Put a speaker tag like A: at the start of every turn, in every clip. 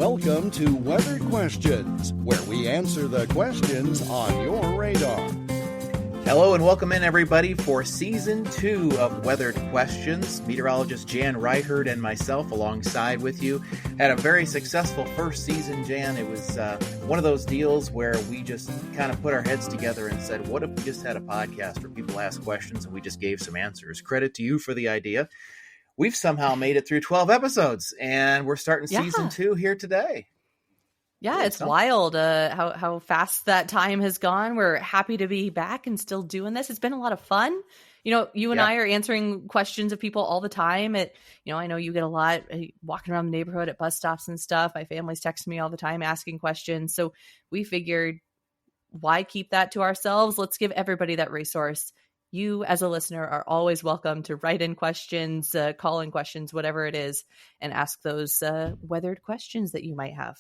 A: Welcome to Weathered Questions, where we answer the questions on your radar.
B: Hello and welcome in, everybody, for Season 2 of Weathered Questions. Meteorologist Jan Reichert and myself alongside with you. Had a very successful first season, Jan. It was one of those deals where we just kind of put our heads together and said, what if we just had a podcast where people ask questions and we just gave some answers? Credit to you for the idea. We've somehow made it through 12 episodes, and we're starting Season 2 here today.
C: Yeah, it's wild how fast that time has gone. We're happy to be back and still doing this. It's been a lot of fun. You know, you and I are answering questions of people all the time. I know you get a lot walking around the neighborhood at bus stops and stuff. My family's texting me all the time asking questions. So we figured, why keep that to ourselves? Let's give everybody that resource. You, as a listener, are always welcome to write in questions, call in questions, whatever it is, and ask those weathered questions that you might have.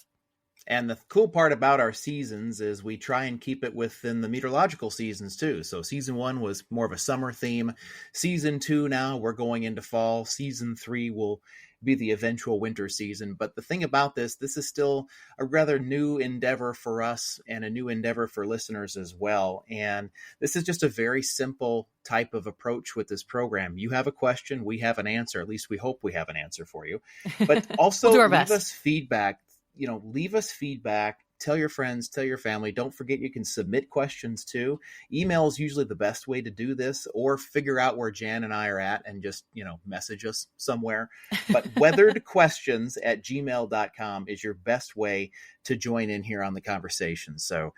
B: And the cool part about our seasons is we try and keep it within the meteorological seasons too. So Season 1 was more of a summer theme. Season 2 now, we're going into fall. Season 3 will be the eventual winter season. But the thing about this is still a rather new endeavor for us and a new endeavor for listeners as well. And this is just a very simple type of approach with this program. You have a question, we have an answer. At least we hope we have an answer for you. But also
C: we'll
B: leave us feedback. Leave us feedback. Tell your friends, tell your family. Don't forget you can submit questions too. Email is usually the best way to do this, or figure out where Jan and I are at and just, message us somewhere. But weatheredquestions@gmail.com is your best way to join in here on the conversation. So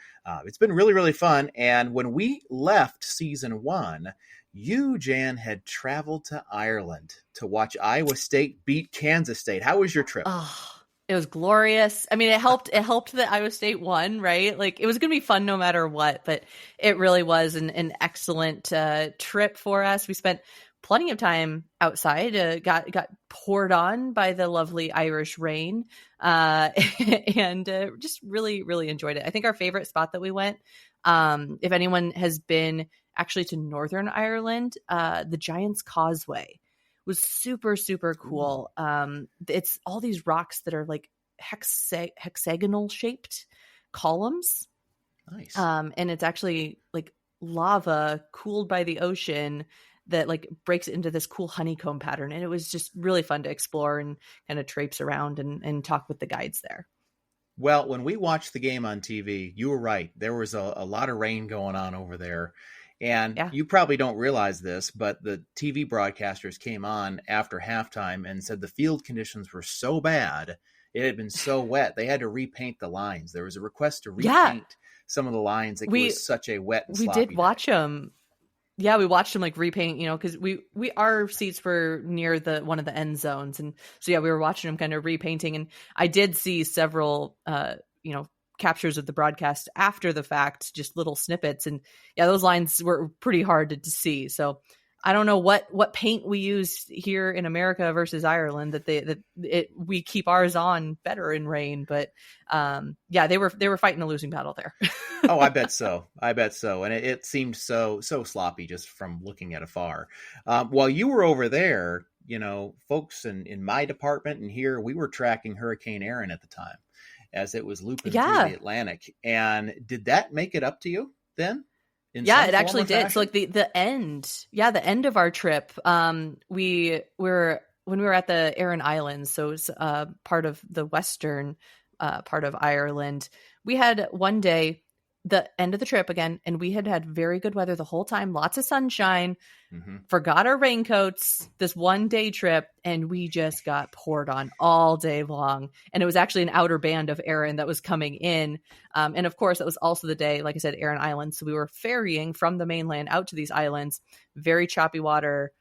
B: it's been really, really fun. And when we left Season 1, you, Jan, had traveled to Ireland to watch Iowa State beat Kansas State. How was your trip?
C: It was glorious. I mean, it helped that Iowa State won, right? Like, it was going to be fun no matter what, but it really was an excellent trip for us. We spent plenty of time outside, got poured on by the lovely Irish rain, and just really, really enjoyed it. I think our favorite spot that we went, if anyone has been actually to Northern Ireland, the Giant's Causeway was super, super cool. It's all these rocks that are like hexagonal shaped columns.
B: Nice.
C: And it's actually like lava cooled by the ocean that like breaks into this cool honeycomb pattern. And it was just really fun to explore and kind of traipse around and talk with the guides there.
B: Well, when we watched the game on TV, you were right. There was a lot of rain going on over there. And you probably don't realize this, but the TV broadcasters came on after halftime and said the field conditions were so bad, it had been so wet, they had to repaint the lines. There was a request to repaint some of the lines. It was such a wet and sloppy
C: did watch them. Yeah, we watched them like repaint, because our seats were near one of the end zones. And so, we were watching them kind of repainting. And I did see several, captures of the broadcast after the fact, just little snippets, and those lines were pretty hard to see. So I don't know what paint we use here in America versus Ireland we keep ours on better in rain, but they were fighting a losing battle there.
B: Oh, I bet so. And it seemed so sloppy just from looking at afar. While you were over there, folks in my department and here, we were tracking Hurricane Erin at the time, as it was looping through the Atlantic. And did that make it up to you then?
C: It actually did. So like the end of our trip, when we were at the Aran Islands, so it's part of the western part of Ireland, we had one day, the end of the trip again, and we had very good weather the whole time, lots of sunshine, forgot our raincoats this one day trip, and we just got poured on all day long. And it was actually an outer band of Aran that was coming in. And of course, that was also the day, like I said, Aran Islands. So we were ferrying from the mainland out to these islands, very choppy water.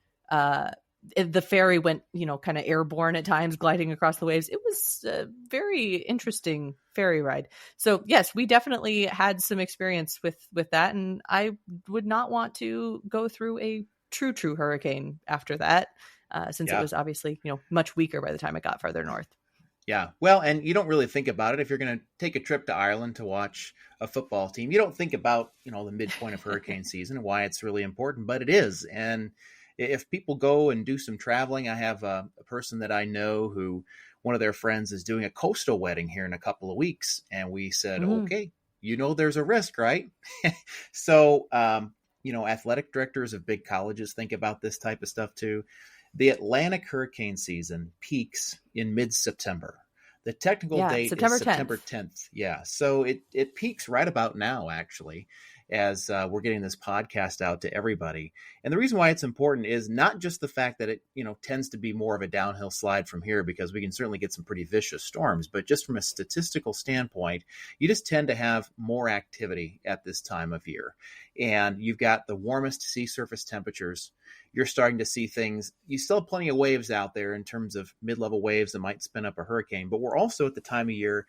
C: The ferry went, kind of airborne at times, gliding across the waves. It was a very interesting ferry ride. So yes, we definitely had some experience with that. And I would not want to go through a true hurricane after that, since it was obviously, much weaker by the time it got farther north.
B: Yeah. Well, and you don't really think about it. If you're going to take a trip to Ireland to watch a football team, you don't think about, the midpoint of hurricane season and why it's really important, but it is. And if people go and do some traveling, I have a person that I know who one of their friends is doing a coastal wedding here in a couple of weeks. And we said, okay, there's a risk, right? So, athletic directors of big colleges think about this type of stuff too. The Atlantic hurricane season peaks in mid-September. The technical date
C: September
B: is September 10th. Yeah. So it peaks right about now, actually, as we're getting this podcast out to everybody. And the reason why it's important is not just the fact that it, tends to be more of a downhill slide from here, because we can certainly get some pretty vicious storms, but just from a statistical standpoint, you just tend to have more activity at this time of year. And you've got the warmest sea surface temperatures. You're starting to see things. You still have plenty of waves out there in terms of mid-level waves that might spin up a hurricane, but we're also at the time of year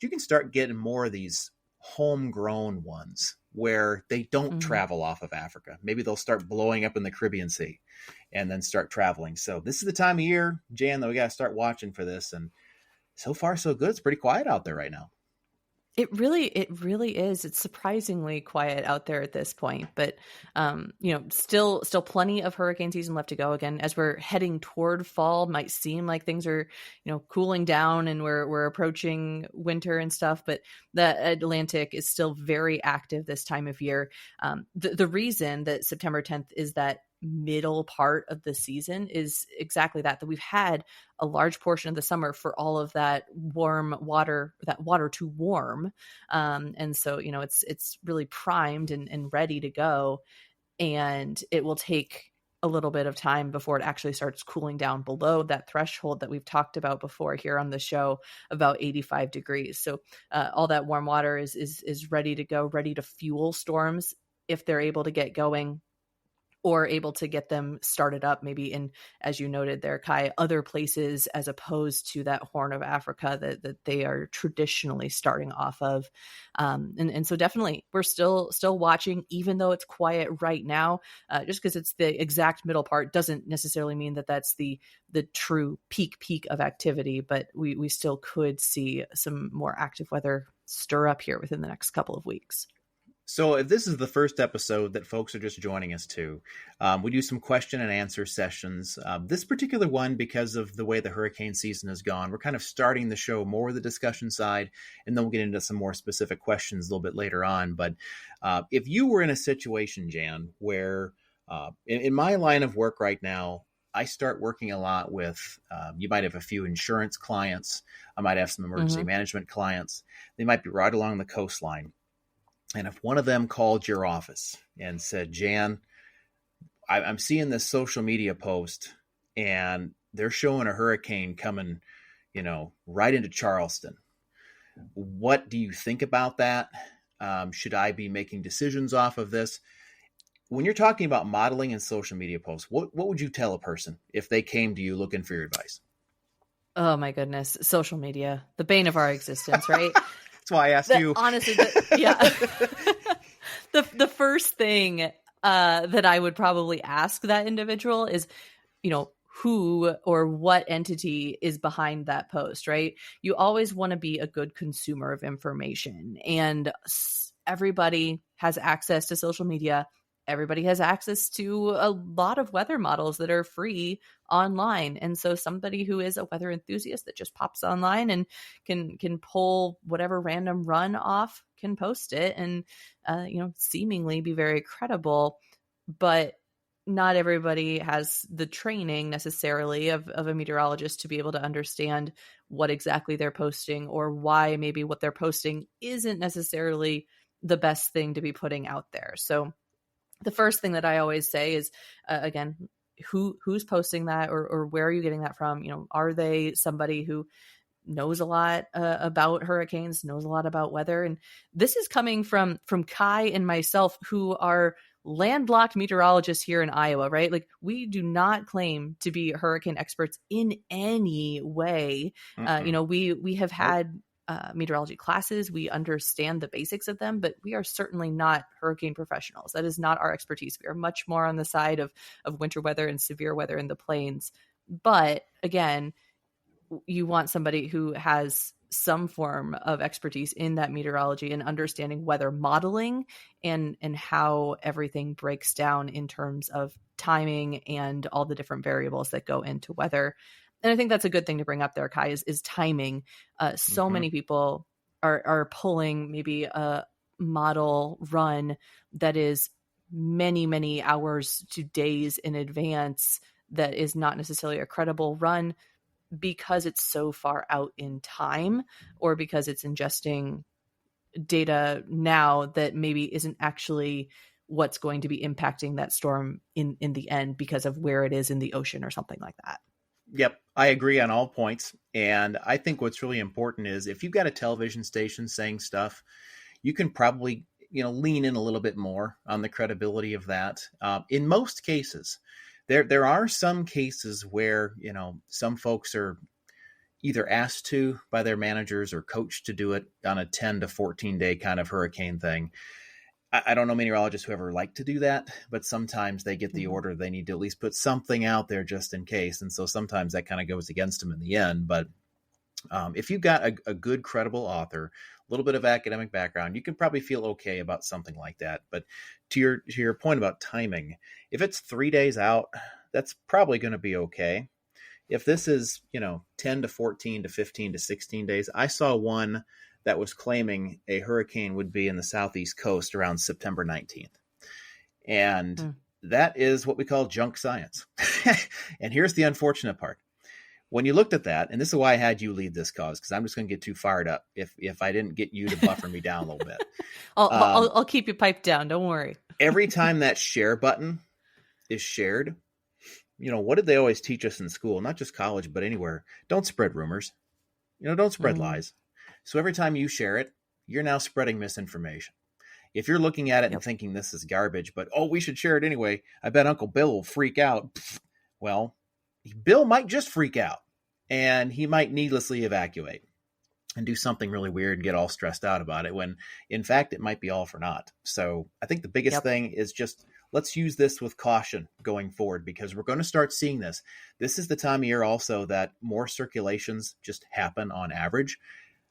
B: you can start getting more of these homegrown ones where they don't travel off of Africa. Maybe they'll start blowing up in the Caribbean Sea and then start traveling. So this is the time of year, Jan, that we got to start watching for this. And so far, so good. It's pretty quiet out there right now.
C: It really is. It's surprisingly quiet out there at this point, but still plenty of hurricane season left to go. Again, as we're heading toward fall, might seem like things are, cooling down and we're approaching winter and stuff, but the Atlantic is still very active this time of year. The reason that September 10th is that middle part of the season is exactly that we've had a large portion of the summer for all of that warm water, that water to warm. And so, it's really primed and ready to go. And it will take a little bit of time before it actually starts cooling down below that threshold that we've talked about before here on the show, about 85 degrees. So all that warm water is ready to go, ready to fuel storms if they're able to get going, or able to get them started up maybe in, as you noted there, Kai, other places as opposed to that Horn of Africa that they are traditionally starting off of. And so definitely we're still watching, even though it's quiet right now, just because it's the exact middle part doesn't necessarily mean that that's the true peak of activity, but we still could see some more active weather stir up here within the next couple of weeks.
B: So if this is the first episode that folks are just joining us to, we do some question and answer sessions. This particular one, because of the way the hurricane season has gone, we're kind of starting the show more with the discussion side, and then we'll get into some more specific questions a little bit later on. But if you were in a situation, Jan, where in my line of work right now, I start working a lot with, you might have a few insurance clients. I might have some emergency management clients. They might be right along the coastline. And if one of them called your office and said, Jan, I'm seeing this social media post and they're showing a hurricane coming, right into Charleston. What do you think about that? Should I be making decisions off of this? When you're talking about modeling and social media posts, what would you tell a person if they came to you looking for your advice?
C: Oh my goodness. Social media, the bane of our existence, right?
B: That's why I asked you.
C: Honestly, the first thing that I would probably ask that individual is, who or what entity is behind that post, right? You always want to be a good consumer of information, and everybody has access to social media. Everybody has access to a lot of weather models that are free online. And so somebody who is a weather enthusiast that just pops online and can pull whatever random run off can post it and, seemingly be very credible. But not everybody has the training necessarily of a meteorologist to be able to understand what exactly they're posting, or why maybe what they're posting isn't necessarily the best thing to be putting out there. So the first thing that I always say is, again, who's posting that, or where are you getting that from? Are they somebody who knows a lot about hurricanes, knows a lot about weather? And this is coming from Kai and myself, who are landlocked meteorologists here in Iowa, right? Like, we do not claim to be hurricane experts in any way. We have had meteorology classes. We understand the basics of them, but we are certainly not hurricane professionals. That is not our expertise. We are much more on the side of winter weather and severe weather in the plains. But again, you want somebody who has some form of expertise in that meteorology and understanding weather modeling and how everything breaks down in terms of timing and all the different variables that go into weather. And I think that's a good thing to bring up there, Kai, is timing. So many people are pulling maybe a model run that is many, many hours to days in advance that is not necessarily a credible run because it's so far out in time, or because it's ingesting data now that maybe isn't actually what's going to be impacting that storm in the end because of where it is in the ocean or something like that.
B: Yep, I agree on all points. And I think what's really important is if you've got a television station saying stuff, you can probably, lean in a little bit more on the credibility of that. In most cases, there are some cases where, some folks are either asked to by their managers or coached to do it on a 10 to 14 day kind of hurricane thing. I don't know meteorologists who ever like to do that, but sometimes they get the order they need to at least put something out there just in case. And so sometimes that kind of goes against them in the end. But if you've got a good, credible author, a little bit of academic background, you can probably feel okay about something like that. But to your point about timing, if it's 3 days out, that's probably going to be okay. If this is, 10 to 14 to 15 to 16 days, I saw one that was claiming a hurricane would be in the southeast coast around September 19th. And that is what we call junk science. And here's the unfortunate part. When you looked at that, and this is why I had you lead this cause, because I'm just going to get too fired up if I didn't get you to buffer me down a little bit.
C: I'll keep you piped down. Don't worry.
B: Every time that share button is shared, what did they always teach us in school? Not just college, but anywhere. Don't spread rumors. Don't spread lies. So every time you share it, you're now spreading misinformation. If you're looking at it and thinking this is garbage, but, we should share it anyway, I bet Uncle Bill will freak out. Well, Bill might just freak out, and he might needlessly evacuate and do something really weird and get all stressed out about it when, in fact, it might be all for naught. So I think the biggest thing is just let's use this with caution going forward, because we're going to start seeing this. This is the time of year also that more circulations just happen on average.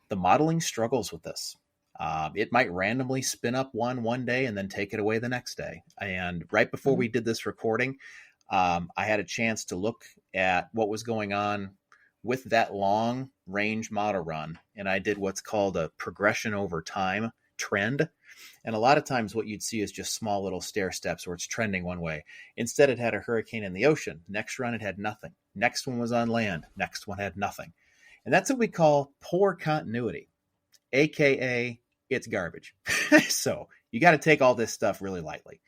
B: The modeling struggles with this. It might randomly spin up one day and then take it away the next day. And right before we did this recording, I had a chance to look at what was going on with that long range model run. And I did what's called a progression over time trend. And a lot of times what you'd see is just small little stair steps where it's trending one way. Instead, it had a hurricane in the ocean. Next run, it had nothing. Next one was on land. Next one had nothing. And that's what we call poor continuity, AKA it's garbage. So you got to take all this stuff really lightly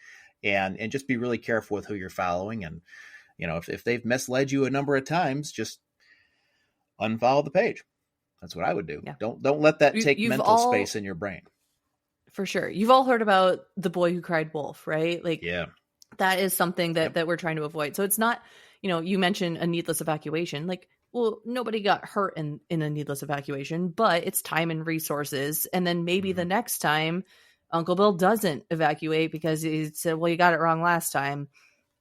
B: and just be really careful with who you're following. And, if they've misled you a number of times, just unfollow the page. That's what I would do. Yeah. Don't let that take mental space in your brain.
C: For sure. You've all heard about the boy who cried wolf, right? Like,
B: yeah,
C: that is something that we're trying to avoid. So it's not, you mentioned a needless evacuation. Like, well, nobody got hurt in a needless evacuation, but it's time and resources. And then maybe the next time Uncle Bill doesn't evacuate because he said, well, you got it wrong last time.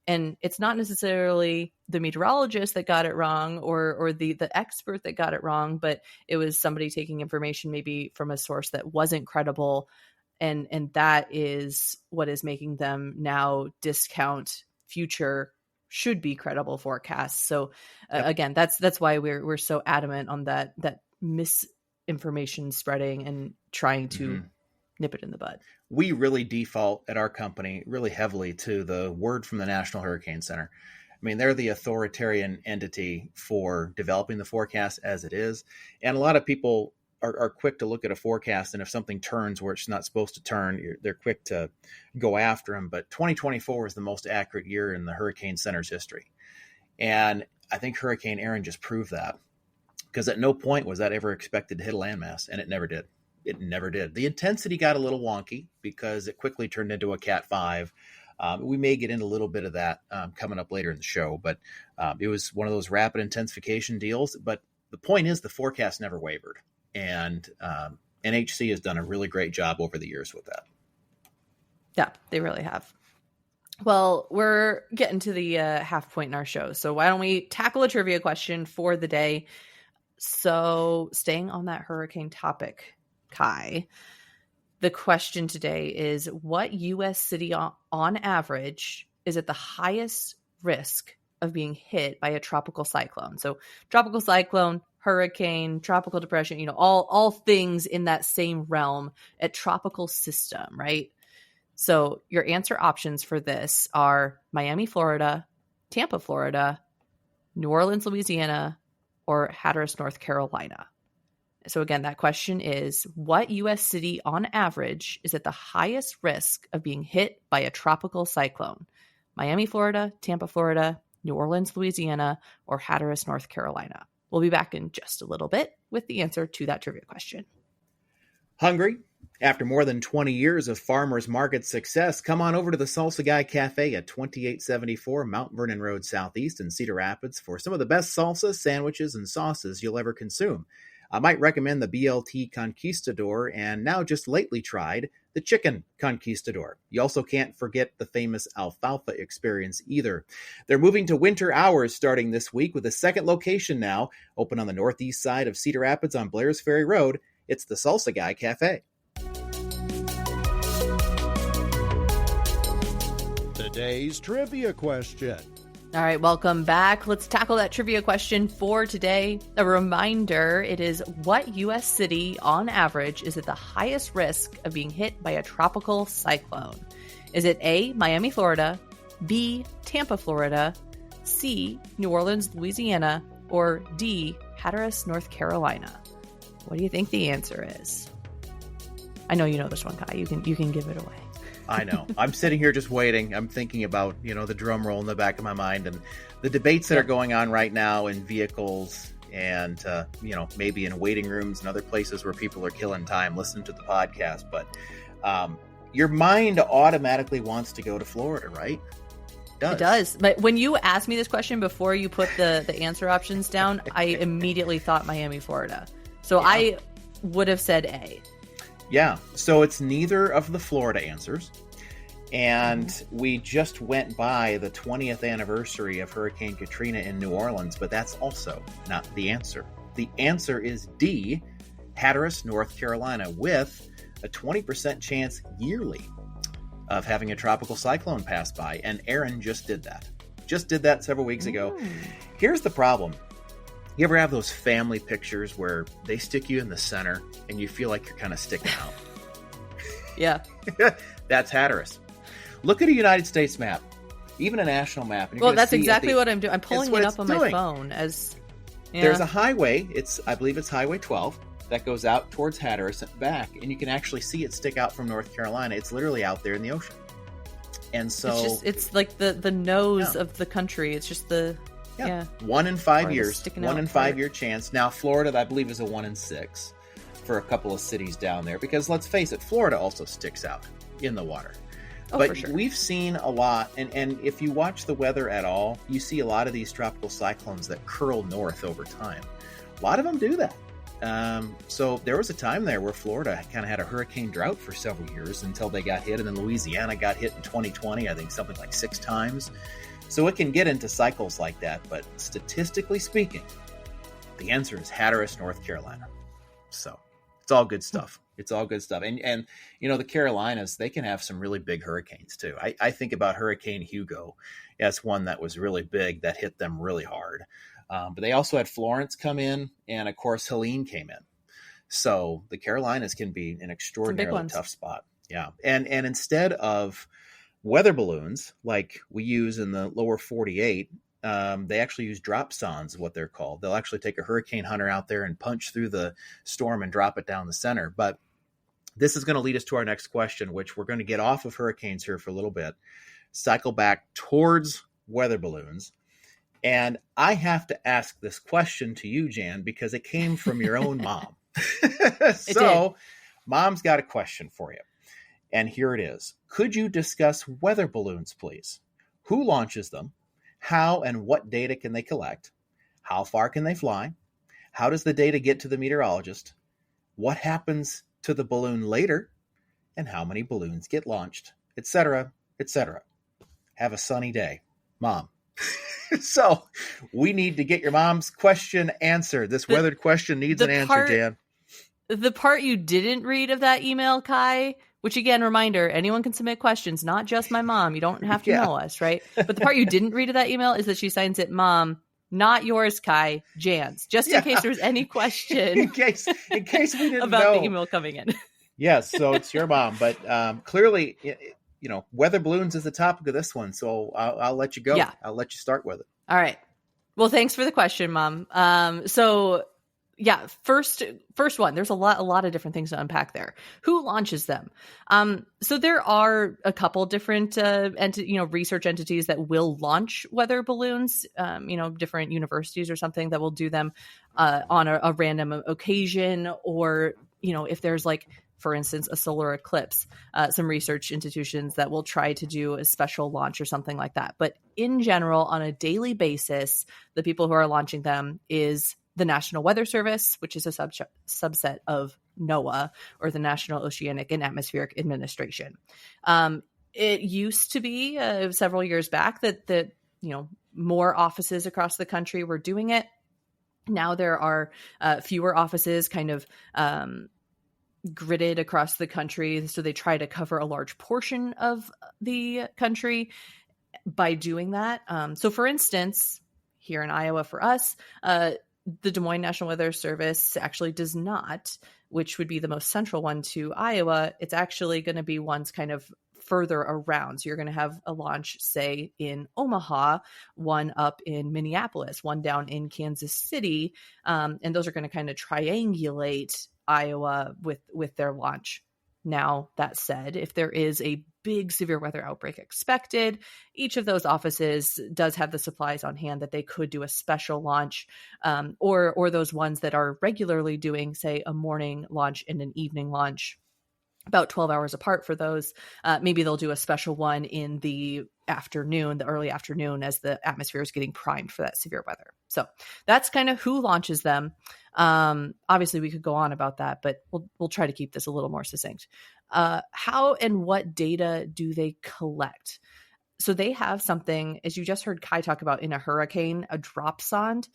C: And it's not necessarily the meteorologist that got it wrong or the expert that got it wrong, but it was somebody taking information maybe from a source that wasn't credible. And that is what is making them now discount future should be credible forecasts. So again, that's why we're so adamant on that misinformation spreading and trying to nip it in the bud.
B: We really default at our company really heavily to the word from the National Hurricane Center. I mean, they're the authoritarian entity for developing the forecast as it is. And a lot of people are quick to look at a forecast, and if something turns where it's not supposed to turn, they're quick to go after them. But 2024 is the most accurate year in the Hurricane Center's history. And I think Hurricane Aaron just proved that, because at no point was that ever expected to hit a landmass, and it never did. It never did. The intensity got a little wonky because it quickly turned into a Cat 5. We may get into a little bit of that coming up later in the show, but it was one of those rapid intensification deals. But the point is the forecast never wavered. And NHC has done a really great job over the years with that.
C: Yeah, they really have. Well, we're getting to the half point in our show. So why don't we tackle a trivia question for the day? So staying on that hurricane topic, Kai, the question today is, what U.S. city on average is at the highest risk of being hit by a tropical cyclone? So tropical cyclone, hurricane, tropical depression, all things in that same realm at tropical system, right? So your answer options for this are Miami, Florida, Tampa, Florida, New Orleans, Louisiana, or Hatteras, North Carolina. So again, that question is, what U.S. city on average is at the highest risk of being hit by a tropical cyclone? Miami, Florida, Tampa, Florida, New Orleans, Louisiana, or Hatteras, North Carolina. We'll be back in just a little bit with the answer to that trivia question.
B: Hungry? After more than 20 years of farmers market success, come on over to the Salsa Guy Cafe at 2874 Mount Vernon Road Southeast in Cedar Rapids for some of the best salsas, sandwiches, and sauces you'll ever consume. I might recommend the BLT Conquistador, and now just lately tried the Chicken Conquistador. You also can't forget the famous Alfalfa experience either. They're moving to winter hours starting this week with a second location now, open on the northeast side of Cedar Rapids on Blair's Ferry Road. It's the Salsa Guy Cafe.
A: Today's trivia question.
C: All right, welcome back. Let's tackle that trivia question for today. A reminder, it is, what U.S. city on average is at the highest risk of being hit by a tropical cyclone? Is it A, Miami, Florida, B, Tampa, Florida, C, New Orleans, Louisiana, or D, Hatteras, North Carolina? What do you think the answer is? I know you know this one, Kai. You can give it away.
B: I know. I'm sitting here just waiting. I'm thinking about, the drum roll in the back of my mind and the debates that are going on right now in vehicles and, maybe in waiting rooms and other places where people are killing time listening to the podcast. But your mind automatically wants to go to Florida, right?
C: It does. But when you asked me this question before you put the answer options down, I immediately thought Miami, Florida. So yeah. I would have said A.
B: Yeah, so it's neither of the Florida answers. And we just went by the 20th anniversary of Hurricane Katrina in New Orleans, but that's also not the answer. The answer is D, Hatteras, North Carolina, with a 20% chance yearly of having a tropical cyclone pass by. And Aaron just did that. Just did that several weeks ago. Here's the problem. You ever have those family pictures where they stick you in the center and you feel like you're kind of sticking out?
C: Yeah.
B: That's Hatteras. Look at a United States map, even a national map. And
C: that's exactly what I'm doing. I'm pulling it up on my phone as. Yeah.
B: There's a highway. I believe it's Highway 12 that goes out towards Hatteras and back, and you can actually see it stick out from North Carolina. It's literally out there in the ocean. And so
C: it's like the nose of the country. It's just the. Yeah.
B: 1 in 5 years. 1 in 5 year chance. Now, Florida, I believe, is a 1 in 6 for a couple of cities down there. Because let's face it, Florida also sticks out in the water. But
C: for sure. We've
B: seen a lot. And if you watch the weather at all, you see a lot of these tropical cyclones that curl north over time. A lot of them do that. So there was a time there where Florida kind of had a hurricane drought for several years until they got hit. And then Louisiana got hit in 2020, I think something like 6 times. So it can get into cycles like that, but statistically speaking, the answer is Hatteras, North Carolina. So it's all good stuff. It's all good stuff. And the Carolinas, they can have some really big hurricanes too. I think about Hurricane Hugo as one that was really big that hit them really hard. But they also had Florence come in, and of course Helene came in. So the Carolinas can be an extraordinarily tough spot. Yeah. And instead of weather balloons, like we use in the lower 48, they actually use drop sondes, what they're called. They'll actually take a hurricane hunter out there and punch through the storm and drop it down the center. But this is going to lead us to our next question, which we're going to get off of hurricanes here for a little bit, cycle back towards weather balloons. And I have to ask this question to you, Jan, because it came from your own mom. So Mom's got a question for you. And here it is. Could you discuss weather balloons, please? Who launches them? How and what data can they collect? How far can they fly? How does the data get to the meteorologist? What happens to the balloon later? And how many balloons get launched? Etc., etc. Have a sunny day. Mom, So we need to get your mom's question answered. This weathered question needs an answer, Jan.
C: The part you didn't read of that email, Kai, which again, reminder, anyone can submit questions, not just my mom. You don't have to know us, right? But the part you didn't read of that email is that she signs it Mom, not yours, Kai, Jan's, just in case there's any question.
B: in case we didn't
C: about
B: know.
C: the email coming in.
B: Yes, so it's your mom. But clearly, weather balloons is the topic of this one. So I'll let you go. Yeah. I'll let you start with it.
C: All right. Well, thanks for the question, Mom. First one, there's a lot of different things to unpack there. Who launches them? So there are a couple different research entities that will launch weather balloons, different universities or something that will do them on a random occasion, or, if there's for instance, a solar eclipse, some research institutions that will try to do a special launch or something like that. But in general, on a daily basis, the people who are launching them is the National Weather Service, which is a subset of NOAA, or the National Oceanic and Atmospheric Administration. It used to be several years back that more offices across the country were doing it. Now there are fewer offices kind of gridded across the country, so they try to cover a large portion of the country by doing that. So for instance, here in Iowa for us, the Des Moines National Weather Service actually does not, which would be the most central one to Iowa. It's actually going to be ones kind of further around. So you're going to have a launch, say, in Omaha, one up in Minneapolis, one down in Kansas City. And those are going to kind of triangulate Iowa with their launch. Now, that said, if there is a big severe weather outbreak expected, each of those offices does have the supplies on hand that they could do a special launch, or those ones that are regularly doing, say, a morning launch and an evening launch, about 12 hours apart for those. Maybe they'll do a special one in the afternoon, the early afternoon, as the atmosphere is getting primed for that severe weather. So that's kind of who launches them. Obviously we could go on about that, but we'll try to keep this a little more succinct. How and what data do they collect? So they have something, as you just heard Kai talk about in a hurricane, a drop sonde.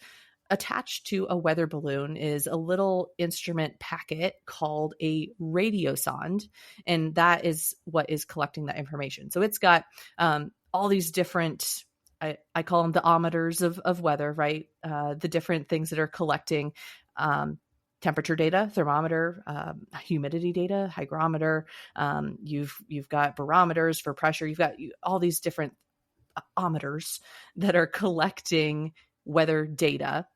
C: Attached to a weather balloon is a little instrument packet called a radiosonde, and that is what is collecting that information. So it's got all these different, I call them the ometers of weather, right? The different things that are collecting temperature data, thermometer, humidity data, hygrometer. You've got barometers for pressure. You've got all these different ometers that are collecting weather data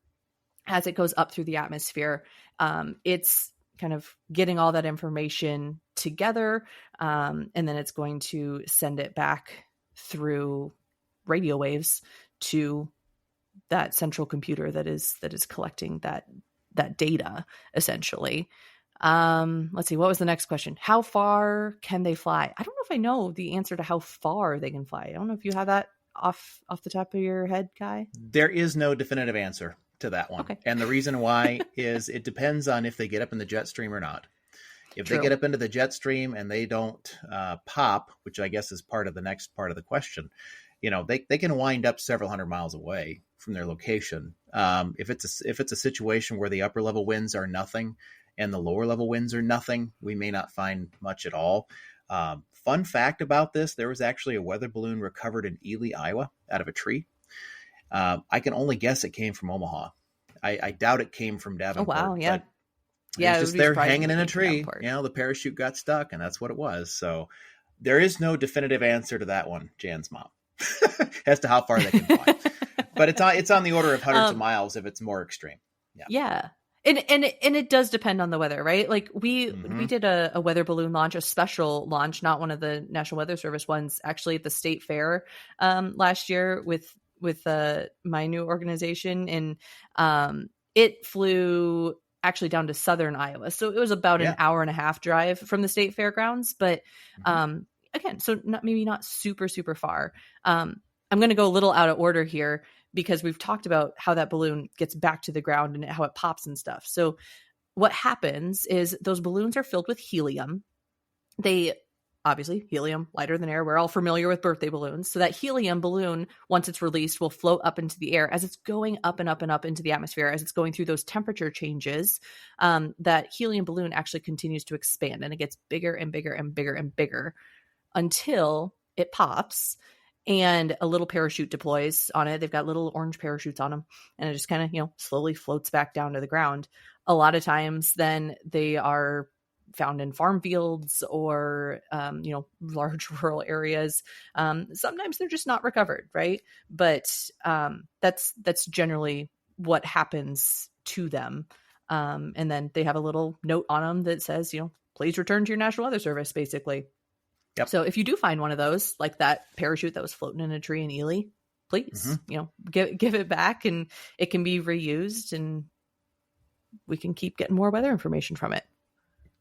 C: as it goes up through the atmosphere. It's kind of getting all that information together, and then it's going to send it back through radio waves to that central computer that is collecting that data, essentially. Let's see, what was the next question? How far can they fly? I don't know if I know the answer to how far they can fly. I don't know if you have that off the top of your head, Kai.
B: There is no definitive answer to that one. Okay. And the reason why is it depends on if they get up in the jet stream or not. If True. They get up into the jet stream and they don't pop, which I guess is part of the next part of the question, they can wind up several hundred miles away from their location. If it's a situation where the upper level winds are nothing and the lower level winds are nothing, we may not find much at all. Fun fact about this, there was actually a weather balloon recovered in Ely, Iowa, out of a tree. I can only guess it came from Omaha. I doubt it came from Davenport. Oh, wow, yeah. Yeah, it was just there hanging in a tree. The parachute got stuck, and that's what it was. So there is no definitive answer to that one, Jan's mom, as to how far they can fly. But it's on the order of hundreds of miles if it's more extreme.
C: Yeah. And it does depend on the weather, right? Like we did a weather balloon launch, a special launch, not one of the National Weather Service ones, actually at the state fair last year with my new organization, and it flew actually down to southern Iowa. So it was about an hour and a half drive from the state fairgrounds, but again, so maybe not super, super far. I'm going to go a little out of order here because we've talked about how that balloon gets back to the ground and how it pops and stuff. So what happens is those balloons are filled with helium. They obviously helium, lighter than air. We're all familiar with birthday balloons. So that helium balloon, once it's released, will float up into the air as it's going up and up and up into the atmosphere, as it's going through those temperature changes. That helium balloon actually continues to expand, and it gets bigger and bigger and bigger and bigger until it pops and a little parachute deploys on it. They've got little orange parachutes on them, and it just kind of, slowly floats back down to the ground. A lot of times then they are found in farm fields or, large rural areas. Sometimes they're just not recovered. Right. But that's generally what happens to them. And then they have a little note on them that says, please return to your National Weather Service, basically.
B: Yep.
C: So if you do find one of those, like that parachute that was floating in a tree in Ely, please, give it back, and it can be reused, and we can keep getting more weather information from it.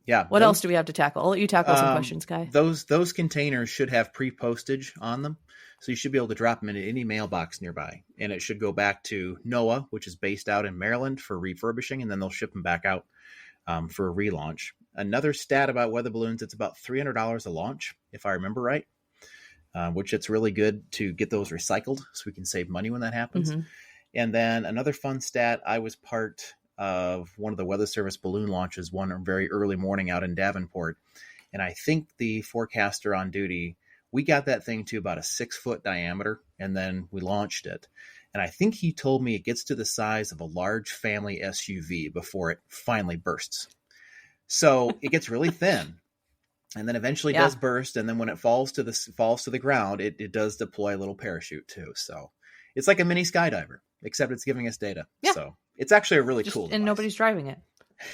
B: Yeah.
C: What else do we have to tackle? I'll let you tackle some questions, Kai.
B: Those containers should have pre-postage on them. So you should be able to drop them into any mailbox nearby. And it should go back to NOAA, which is based out in Maryland, for refurbishing. And then they'll ship them back out for a relaunch. Another stat about weather balloons, it's about $300 a launch, if I remember right, which it's really good to get those recycled so we can save money when that happens. Mm-hmm. And then another fun stat, I was part of one of the Weather Service balloon launches one very early morning out in Davenport. And I think the forecaster on duty, we got that thing to about a 6-foot diameter, and then we launched it. And I think he told me it gets to the size of a large family SUV before it finally bursts. So it gets really thin, and then eventually does burst. And then when it falls to the ground, it does deploy a little parachute too. So it's like a mini skydiver, except it's giving us data. Yeah. So it's actually a really cool device. And
C: nobody's driving it.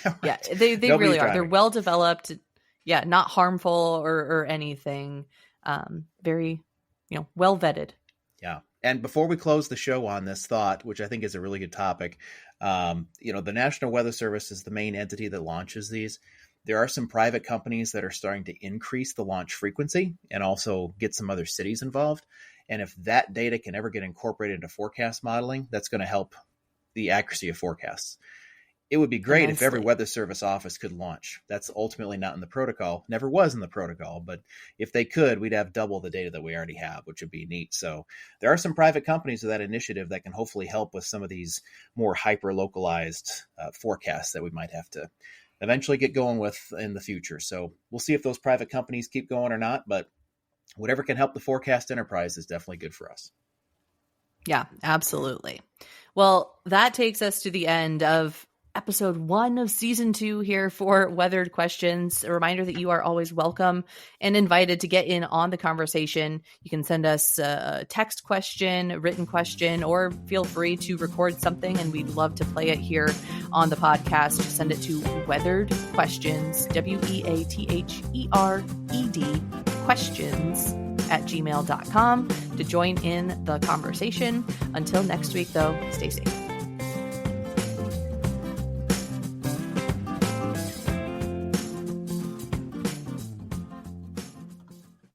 B: Right.
C: Yeah, they really are. They're well developed. Yeah, not harmful or anything. Very, well vetted.
B: Yeah. And before we close the show on this thought, which I think is a really good topic, the National Weather Service is the main entity that launches these. There are some private companies that are starting to increase the launch frequency and also get some other cities involved. And if that data can ever get incorporated into forecast modeling, that's going to help the accuracy of forecasts. It would be great if every weather service office could launch. That's ultimately not in the protocol, never was in the protocol, but if they could, we'd have double the data that we already have, which would be neat. So there are some private companies with that initiative that can hopefully help with some of these more hyper-localized forecasts that we might have to eventually get going with in the future. So we'll see if those private companies keep going or not, but whatever can help the forecast enterprise is definitely good for us.
C: Yeah, absolutely. Well, that takes us to the end of episode 1 of season 2 here for Weathered Questions. A reminder that you are always welcome and invited to get in on the conversation. You can send us a text question, a written question, or feel free to record something, and we'd love to play it here on the podcast. Just send it to Weathered Questions, WEATHERED questions @gmail.com to join in the conversation. Until next week, though, stay safe.